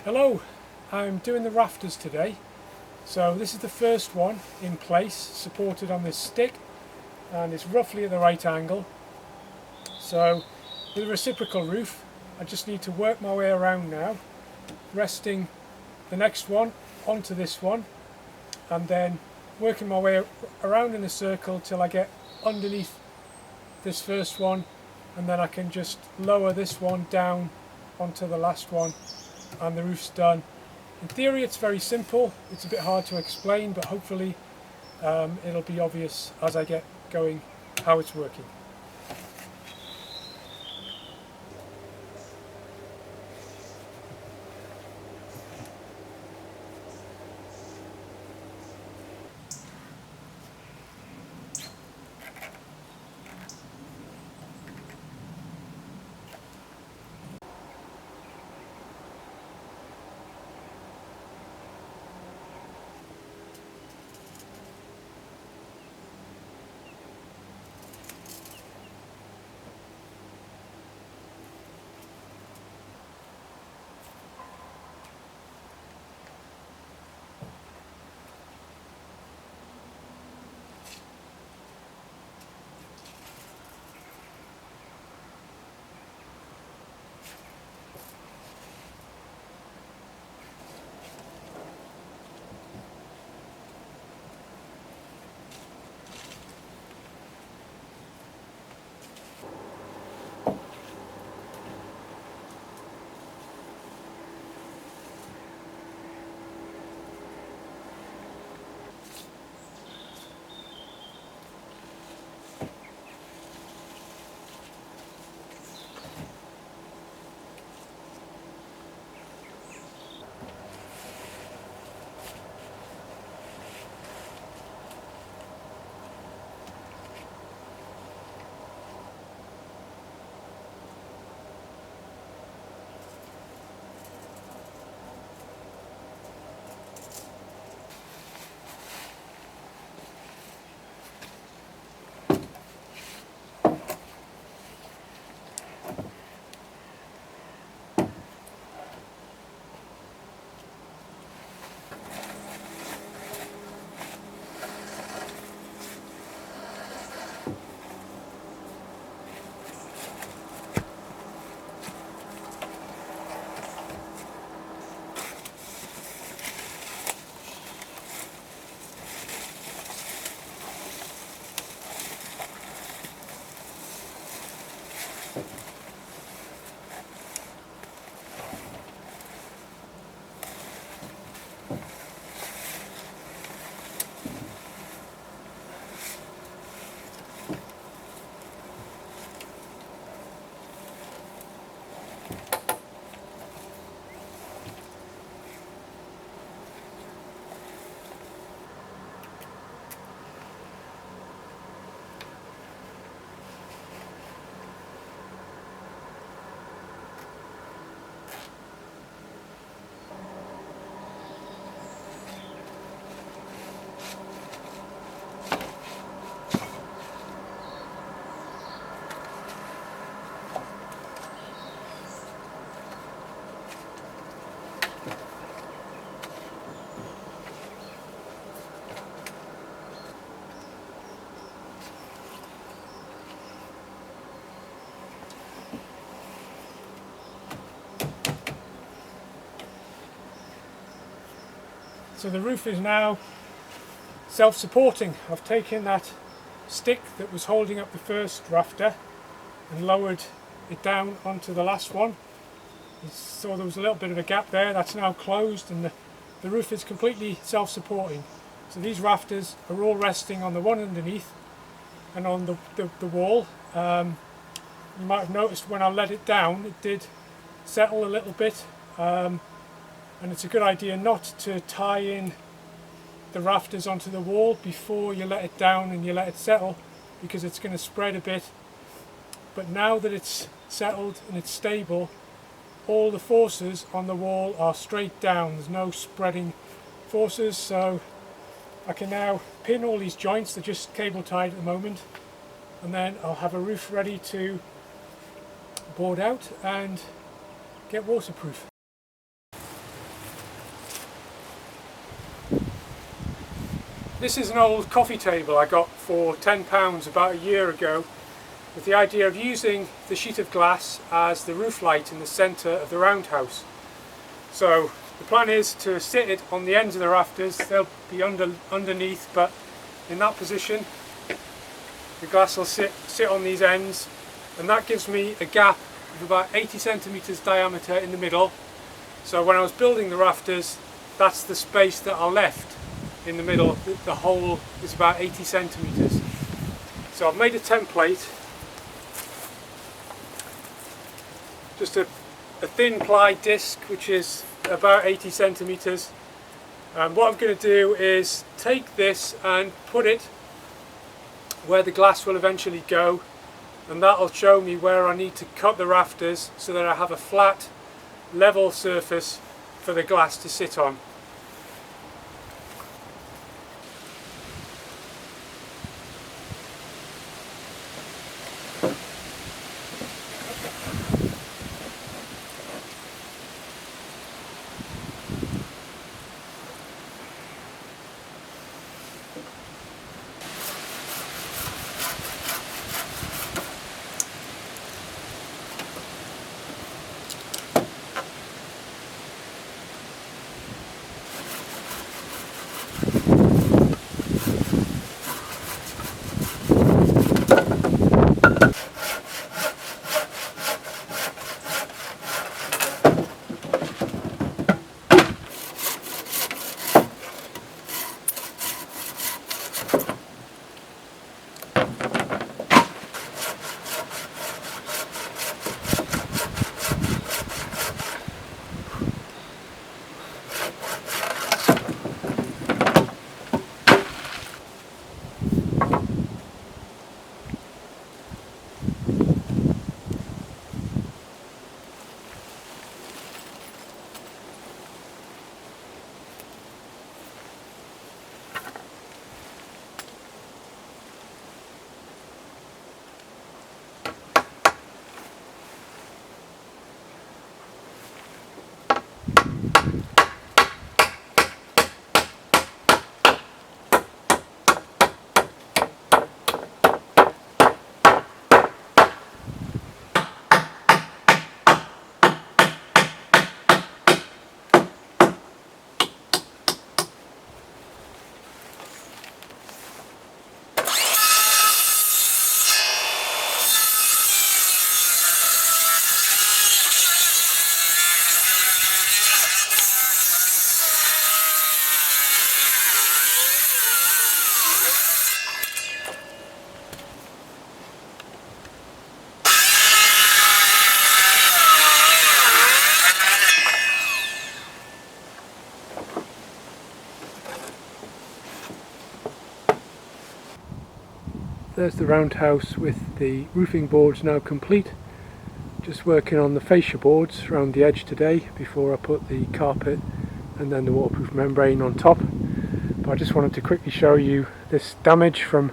Hello, I'm doing the rafters today. So this is the first one in place, supported on this stick, and it's roughly at the right angle. So with a reciprocal roof, I just need to work my way around now, resting the next one onto this one, and then working my way around in a circle till I get underneath this first one, and then I can just lower this one down onto the last one and the roof's done. In theory it's very simple, it's a bit hard to explain, but hopefully it'll be obvious as I get going how it's working. So the roof is now self-supporting. I've taken that stick that was holding up the first rafter and lowered it down onto the last one. You saw there was a little bit of a gap there. That's now closed, and the roof is completely self-supporting. So these rafters are all resting on the one underneath and on the wall. You might have noticed when I let it down it did settle a little bit. And it's a good idea not to tie in the rafters onto the wall before you let it down and you let it settle, because it's going to spread a bit. But now that it's settled and it's stable, all the forces on the wall are straight down. There's no spreading forces, so I can now pin all these joints. They're just cable tied at the moment, and then I'll have a roof ready to board out and get waterproof. This is an old coffee table I got for £10 about a year ago, with the idea of using the sheet of glass as the roof light in the centre of the roundhouse. So the plan is to sit it on the ends of the rafters. They'll be underneath, but in that position the glass will sit on these ends, and that gives me a gap of about 80 centimetres diameter in the middle. So when I was building the rafters, that's the space that I left in the middle. The hole is about 80 centimetres. So I've made a template, just a thin ply disc which is about 80 centimetres. And what I'm going to do is take this and put it where the glass will eventually go, and that'll show me where I need to cut the rafters so that I have a flat, level surface for the glass to sit on. There's the roundhouse with the roofing boards now complete. Just working on the fascia boards around the edge today before I put the carpet and then the waterproof membrane on top. But I just wanted to quickly show you this damage from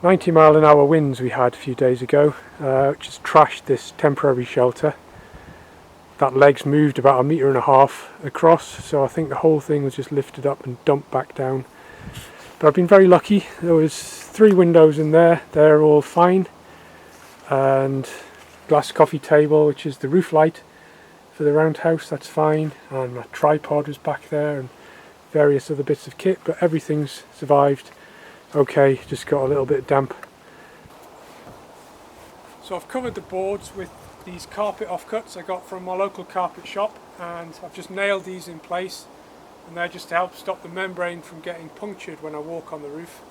90-mile-an-hour winds we had a few days ago, which has trashed this temporary shelter. That leg's moved about 1.5 meters across, so I think the whole thing was just lifted up and dumped back down. But I've been very lucky. There was 3 windows in there, they're all fine, and glass coffee table, which is the roof light for the roundhouse, that's fine, and my tripod was back there and various other bits of kit, but everything's survived okay, just got a little bit damp. So I've covered the boards with these carpet offcuts I got from my local carpet shop, and I've just nailed these in place, and they're just to help stop the membrane from getting punctured when I walk on the roof.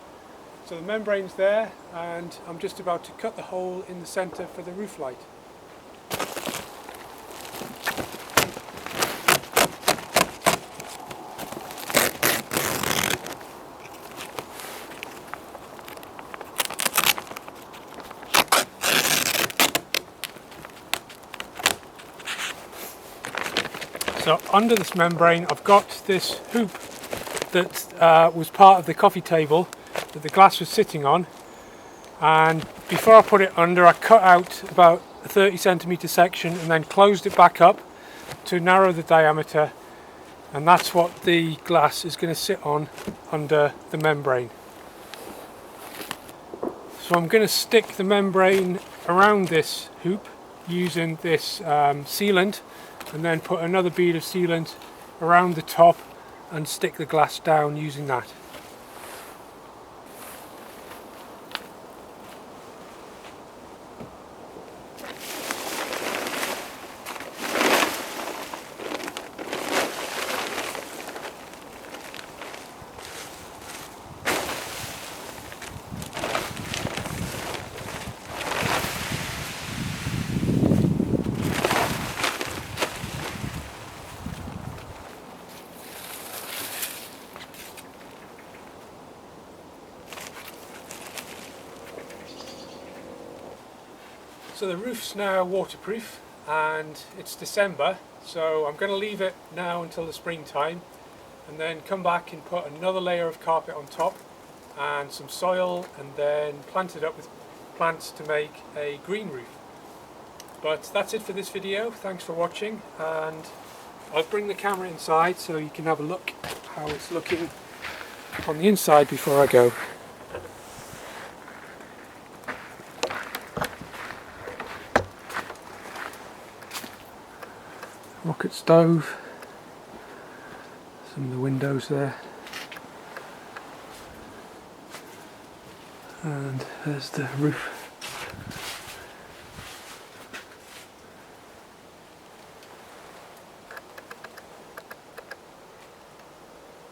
So the membrane's there, and I'm just about to cut the hole in the centre for the roof light. So under this membrane I've got this hoop that was part of the coffee table that the glass was sitting on, and before I put it under I cut out about a 30 centimetre section and then closed it back up to narrow the diameter, and that's what the glass is going to sit on under the membrane. So I'm going to stick the membrane around this hoop using this sealant, and then put another bead of sealant around the top and stick the glass down using that. So the roof's now waterproof, and it's December, so I'm going to leave it now until the springtime and then come back and put another layer of carpet on top and some soil, and then plant it up with plants to make a green roof. But that's it for this video. Thanks for watching, and I'll bring the camera inside so you can have a look how it's looking on the inside before I go. Rocket stove, some of the windows there, and there's the roof.